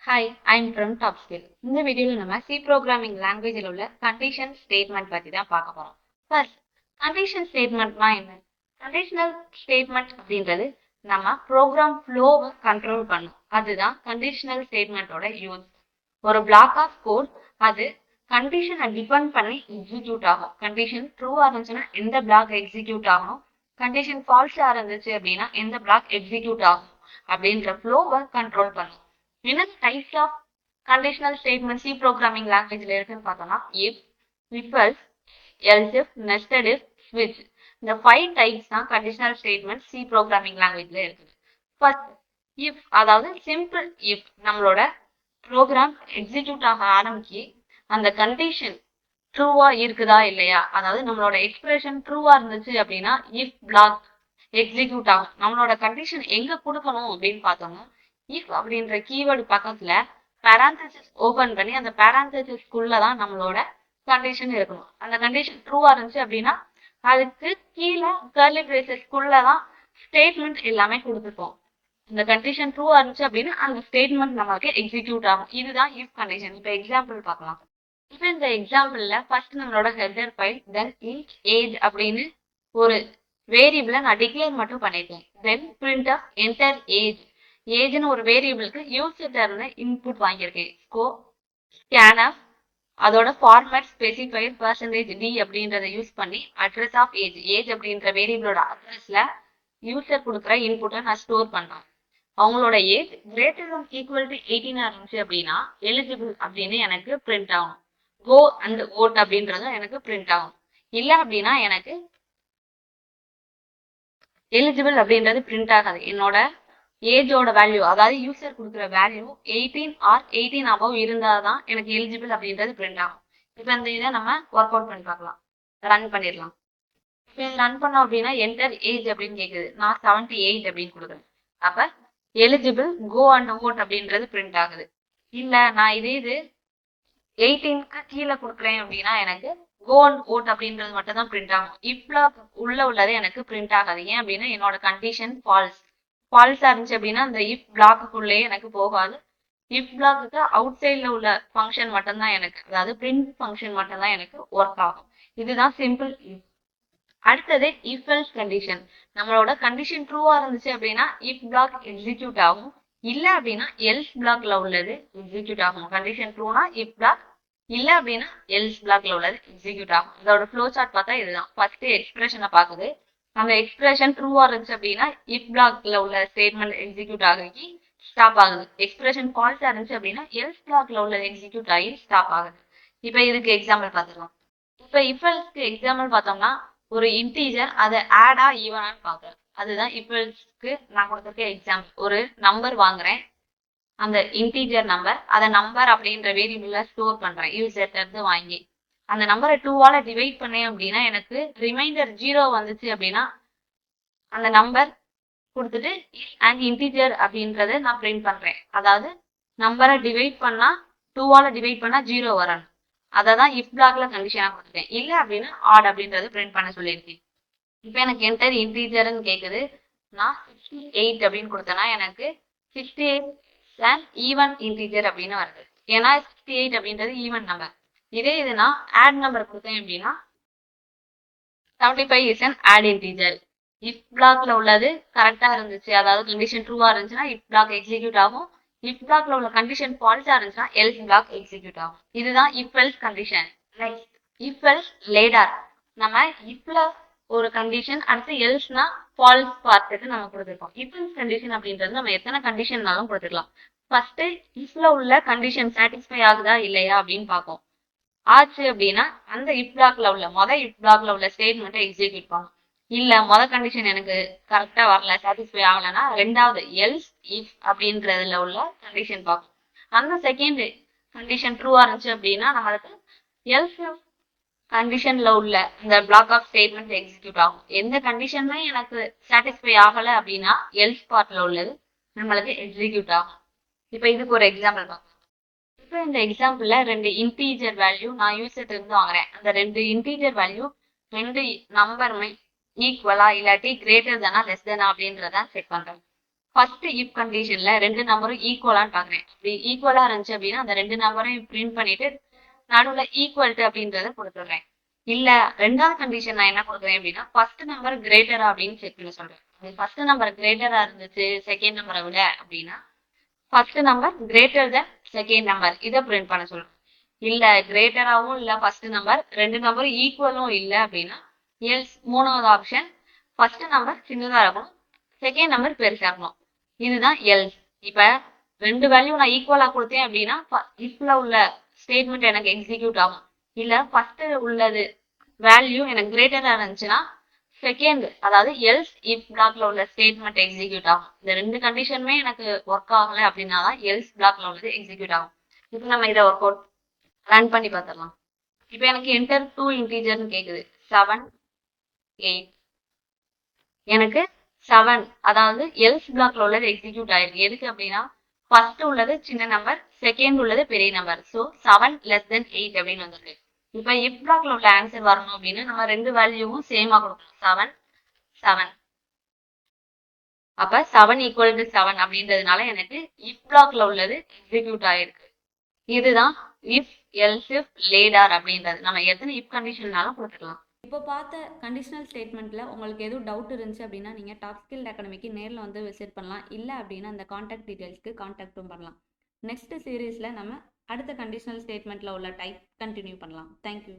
Hi, I'm from TopSkill. இந்த வீடியோல நம்ம C programming languageல உள்ள condition statement பத்தி தான் பார்க்க போறோம். First, condition statementனா என்ன? Conditional statement அப்படின்றது நம்ம program flow-வை control பண்ணும். அதுதான் conditional statement-ஓட use. ஒரு block of code அது condition-ஐ depend பண்ணி execute ஆகும். Condition true இருந்துச்சுன்னா எந்த block execute ஆகும்? Condition false இருந்துச்சு அப்படின்னா எந்த block execute ஆகும்? அப்படின்ற flow-வை control பண்ணும். என்னென்ன types of conditional statement C programming லாங்குவேஜ்ல இருக்குன்னு பார்த்தோம்னா if else, else if, nested if, switch. இந்த 5 டைப்ஸ் தான் கண்டிஷனல் ஸ்டேட்மெண்ட் சி ப்ரோக்ராமிங் லாங்குவேஜ்ல இருக்குது. ஃபர்ஸ்ட் இஃப், அதாவது சிம்பிள் இஃப். நம்மளோட ப்ரோக்ராம் எக்ஸிக்யூட் ஆக ஆரம்பிச்சு அந்த கண்டிஷன் ட்ரூவா இருக்குதா இல்லையா, அதாவது நம்மளோட எக்ஸ்பிரஷன் ட்ரூவா இருந்துச்சு அப்படின்னா இஃப் பிளாக் எக்ஸிக்யூட் ஆகும். நம்மளோட கண்டிஷன் எங்க கொடுக்கணும் அப்படின்னு பார்த்தோம்னா இஃப் அப்படின்ற கீவேர்டு பக்கத்துல பேராந்தசிஸ் ஓபன் பண்ணி அந்த பேராந்தசிஸ்குள்ளதான் நம்மளோட கண்டிஷன் இருக்கணும். அந்த கண்டிஷன் ட்ரூவா இருந்துச்சு அப்படின்னா அதுக்கு கீழே கர்லி பிரேசஸ்குள்ளதான் ஸ்டேட்மெண்ட் எல்லாமே கொடுத்துருப்போம். இந்த கண்டிஷன் ட்ரூவா இருந்துச்சு அப்படின்னா அந்த ஸ்டேட்மெண்ட் நமக்கு எக்ஸிக்யூட் ஆகும். இதுதான் இஃப் கண்டிஷன். இப்ப எக்ஸாம்பிள் பார்க்கலாம். இப்ப இந்த எக்ஸாம்பிள்ல ஃபர்ஸ்ட் நம்மளோட header file then int age அப்படின்னு ஒரு வேரியபிளை நான் டிக்ளேர் மட்டும் பண்ணிருக்கேன். Then printf enter age. ஏஜ்னு ஒரு வேரியபிளுக்கு யூசர்ட்ட இருந்து இன்புட் வாங்கியிருக்கேன். ஸ்கேன்எஃப் அதோட ஃபார்மேட் ஸ்பெசிஃபைட் %d அப்படின்றத யூஸ் பண்ணி அட்ரஸ் ஆஃப் ஏஜ், ஏஜ் அப்படின்ற வேரியபிளோட அட்ரஸ்ல யூசர் கொடுக்குற இன்புட்டை நான் ஸ்டோர் பண்ணேன். அவங்களோட age greater than equal to 18 இருந்துச்சு அப்படின்னா எலிஜிபிள் அப்படின்னு எனக்கு பிரிண்ட் ஆகும். கோ அண்ட் ஓட் அப்படின்றதும் எனக்கு பிரிண்ட் ஆகும். இல்ல அப்படின்னா எனக்கு எலிஜிபிள் அப்படின்றது பிரிண்ட் ஆகாது. என்னோட ஏஜோட வேல்யூ, அதாவது யூசர் கொடுக்குற வேல்யூ 18 ஆர் 18 above இருந்தாதான் எனக்கு எலிஜிபிள் அப்படின்றது பிரிண்ட் ஆகும். இப்போ இந்த இதை நம்ம ஒர்க் அவுட் பண்ணி பார்க்கலாம். ரன் பண்ணிடலாம். இப்போ ரன் பண்ணோம் அப்படின்னா என்டர் ஏஜ் அப்படின்னு கேட்குது. நான் 78 அப்படின்னு கொடுக்குறேன். அப்ப எலிஜிபிள் கோ அண்ட் ஓட் அப்படின்றது பிரிண்ட் ஆகுது. இல்ல நான் இது 18க்கு கீழே கொடுக்குறேன் அப்படின்னா எனக்கு கோ அண்ட் ஓட் அப்படின்றது மட்டும் தான் பிரிண்ட் ஆகும். இஃப் உள்ளது எனக்கு பிரிண்ட் ஆகாது. ஏன் அப்படின்னா என்னோட கண்டிஷன் ஃபால்ஸா இருந்துச்சு அப்படின்னா அந்த இஃப் பிளாக்குள்ளேயே எனக்கு போகாது. இஃப் பிளாக்கு அவுட் சைட்ல உள்ள ஃபங்க்ஷன் மட்டும்தான் எனக்கு, அதாவது பிரிண்ட் ஃபங்க்ஷன் மட்டும்தான் எனக்கு ஒர்க் ஆகும். இதுதான் சிம்பிள் இஃப். அடுத்தது இஃப் எல்ஸ் கண்டிஷன். நம்மளோட கண்டிஷன் ட்ரூவா இருந்துச்சு அப்படின்னா இஃப் பிளாக் எக்ஸிக்யூட் ஆகும். இல்ல அப்படின்னா எல்ஸ் பிளாக்ல உள்ளது எக்ஸிக்யூட் ஆகும். கண்டிஷன் ட்ரூனா இஃப் பிளாக், இல்ல அப்படின்னா எல்ஸ் பிளாக்ல உள்ளது எக்ஸிக்யூட் ஆகும். இதோட ஃப்ளோ சார்ட் பார்த்தா இதுதான். ஃபர்ஸ்ட் எக்ஸ்பிரஷனை பாக்குது. அந்த எக்ஸ்பிரஷன் ட்ரூவா இருந்துச்சு அப்படின்னா இஃப் பிளாக்ல உள்ள ஸ்டேட்மெண்ட் எக்ஸிக்யூட் ஆகி ஸ்டாப் ஆகுது. எக்ஸ்பிரஷன் ஃபால்ஸா இருந்துச்சு அப்படின்னா எல்ஸ் பிளாக்ல உள்ள எக்ஸிக்யூட் ஆகி ஸ்டாப் ஆகுது. இப்ப இதுக்கு எக்ஸாம்பிள் பார்த்துக்கலாம். இப்ப இஃப் எல்ஸ்க்கு எக்ஸாம்பிள் பார்த்தோம்னா ஒரு இன்டீஜர் அதை ஆடா ஈவனான்னு பாக்குறேன். அதுதான் இஃப் எல்ஸ்க்கு நான் கொடுத்துருக்க எக்ஸாம்பிள். ஒரு நம்பர் வாங்குறேன், அந்த இன்டீஜர் நம்பர், அதை நம்பர் அப்படின்ற வேரியபிள்ல ஸ்டோர் பண்றேன் யூசர்ட்ட இருந்து வாங்கி. அந்த நம்பரை 2ஆல டிவைட் பண்ணேன் அப்படின்னா எனக்கு ரிமைண்டர் 0 வந்துச்சு அப்படின்னா அந்த நம்பர் கொடுத்துட்டு அண்ட் இன்டீஜர் அப்படின்றத நான் பிரிண்ட் பண்றேன். அதாவது நம்பரை டிவைட் பண்ணா 2ஆல டிவைட் பண்ணா 0 வரணும். அதை தான் இஃப் பிளாக்ல கண்டிஷனா கொடுத்துட்டேன். இல்லை அப்படின்னா ஆட் அப்படின்றத பிரிண்ட் பண்ண சொல்லியிருக்கேன். இப்போ எனக்கு என்டர் இன்டீஜர்னு கேட்குது. நான் 68 அப்படின்னு கொடுத்தேன்னா எனக்கு 68 அண்ட் ஈவன் இன்டீஜர் அப்படின்னு வருது. ஏன்னா 68 அப்படின்றது ஈவன் நம்பர். இதே இது நான் ஆட் நம்பர் கொடுத்தேன் அப்படின்னா 75 is an add integer. If பிளாக்ல உள்ளது கரெக்டா இருந்துச்சு, அதாவது கண்டிஷன் ட்ரூவா இருந்துச்சுன்னா இஃப் பிளாக் எக்ஸிக்யூட் ஆகும். இஃப் பிளாக்ல உள்ள கண்டிஷன் ஃபால்ஸா இருந்துச்சுன்னா எல்ஸ் பிளாக் எக்ஸிக்யூட் ஆகும். இதுதான் if else condition. Next if else ladder. நம்ம இஃப்ல ஒரு கண்டிஷன், அடுத்து எல்ஸ்னா ஃபால்ஸ் பார்த்துட்டு நம்ம கொடுத்துருக்கோம். இஃப் எல்ஸ் கண்டிஷன் அப்படின்றது நம்ம எத்தனை கண்டிஷன்னாலும் கொடுத்துக்கலாம். ஃபர்ஸ்ட் இஃப்ல உள்ள கண்டிஷன் சாட்டிஸ்ஃபை ஆகுதா இல்லையா அப்படின்னு பார்ப்போம். ஆச்சு அப்படின்னா அந்த இஃப் பிளாக்ல உள்ள இஃப் பிளாக்ல உள்ள ஸ்டேட்மெண்ட்டை எக்ஸிக்யூட் பண்ணும். இல்ல கண்டிஷன் எனக்கு கரெக்டா வரல, சாட்டிஸ்ஃபை ஆகலைன்னா ரெண்டாவது எல்ஸ் இஃப் அப்படின்றதுல உள்ள கண்டிஷன் பார்க்கும். அந்த செகண்ட் கண்டிஷன் ட்ரூவா இருந்துச்சு அப்படின்னா நம்மளுக்கு எல்ஸ் கண்டிஷன்ல உள்ள இந்த பிளாக் ஆஃப் ஸ்டேட்மெண்ட் எக்ஸிக்யூட் ஆகும். எந்த கண்டிஷனுமே எனக்கு சாட்டிஸ்ஃபை ஆகல அப்படின்னா எல்ஸ் பார்ட்ல உள்ளது நம்மளுக்கு எக்ஸிக்யூட் ஆகும். இப்ப இதுக்கு ஒரு எக்ஸாம்பிள் பார்க்கலாம். இப்போ இந்த எக்ஸாம்பிள்ல 2 இன்டீஜர் வேல்யூ நான் யூசர்ட்ட இருந்து வாங்குறேன். அந்த 2 இன்டீஜர் வேல்யூ 2 நம்பருமே ஈக்குவலா இல்லாட்டி கிரேட்டர் தானா லெஸ் தானா அப்படின்றத செக் பண்றேன். ஃபர்ஸ்ட் இஃப் கண்டிஷன்ல ரெண்டு நம்பரும் ஈக்குவலான்னு பாக்குறேன். அப்படி ஈக்குவலா இருந்துச்சு அப்படின்னா அந்த ரெண்டு நம்பரையும் பிரிண்ட் பண்ணிட்டு நடுவுல ஈக்குவல் டு அப்படின்றத கொடுத்துடுறேன். இல்ல ரெண்டாவது கண்டிஷன் நான் என்ன கொடுக்குறேன் அப்படின்னா ஃபர்ஸ்ட் நம்பர் கிரேட்டரா அப்படின்னு செக் பண்ண சொல்றேன். ஃபர்ஸ்ட் நம்பர் கிரேட்டரா இருந்துச்சு செகண்ட் நம்பரை விட அப்படின்னா first number greater then second number இதை பிரிண்ட் பண்ண சொல்றேன். இல்ல கிரேட்டராவும் இல்ல ஃபர்ஸ்ட் நம்பர் ரெண்டு நம்பரும் ஈக்குவலும் இல்ல அப்படின்னா எல்ஸ் மூணாவது ஆப்ஷன் ஃபர்ஸ்ட் நம்பர் சின்னதா இருக்கணும் செகண்ட் நம்பர் பெருசா இருக்கணும். இதுதான் எல்ஸ். இப்ப ரெண்டு வேல்யூ நான் ஈக்குவலா கொடுத்தேன் அப்படின்னா இஃப்ல உள்ள ஸ்டேட்மெண்ட் எனக்கு எக்ஸிக்யூட் ஆகும். இல்ல ஃபர்ஸ்ட் உள்ளது வேல்யூ எனக்கு கிரேட்டரா இருந்துச்சுன்னா செகண்ட் அதாவது எல்ஸ் இஃப் பிளாக்ல உள்ள ஸ்டேட்மெண்ட் எக்ஸிக்யூட் ஆகும். இந்த ரெண்டு கண்டிஷனுமே எனக்கு ஒர்க் ஆகல அப்படின்னா தான் எல்ஸ் பிளாக்ல உள்ளது எக்ஸிக்யூட் ஆகும். இப்போ நம்ம இதை ஒர்க் அவுட் ரன் பண்ணி பார்த்துடலாம். இப்போ எனக்கு என்டர் 2 இன்டீஜர்னு கேக்குது 7 8. எனக்கு 7 அதாவது எல்ஸ் பிளாக்ல உள்ளது எக்ஸிக்யூட் ஆயிருக்கு. எதுக்கு அப்படின்னா ஃபர்ஸ்ட் உள்ளது சின்ன நம்பர் செகண்ட் உள்ளது பெரிய நம்பர். ஸோ 7 லெஸ் தென் 8 அப்படின்னு வந்திருக்கு. இப்ப இஃப் பிளாக்ல உள்ள ஆன்சர் வரணும் அப்படின்னா நம்ம ரெண்டு வேல்யூவும் சேமா கொடுக்கணும் 7 7. அப்ப 7 ஈக்குவல் டு 7 அப்படின்றதுனால எனக்கு இஃப் பிளாக்ல உள்ளது எக்ஸிக்யூட் ஆயிருக்கு. இதுதான் இஃப் எல்ஸ் இஃப் லேடார் அப்படின்றது. நம்ம எத்தனை இஃப் கண்டிஷன்னாலும் கொடுத்துக்கலாம். இப்போ பார்த்த கண்டிஷனல் ஸ்டேட்மெண்ட்ல உங்களுக்கு எதுவும் டவுட் இருந்துச்சு அப்படின்னா நீங்க டாப் ஸ்கில் அகாடமிக்கு நேரில் வந்து விசிட் பண்ணலாம். இல்லை அப்படின்னா அந்த கான்டாக்ட் டீடைல்ஸ்க்கு கான்டாக்டும் பண்ணலாம். நெக்ஸ்ட் சீரீஸ்ல நம்ம அடுத்த கண்டிஷனல் ஸ்டேட்மெண்ட்ல உள்ள டைப் கண்டினியூ பண்ணலாம். தேங்க்யூ.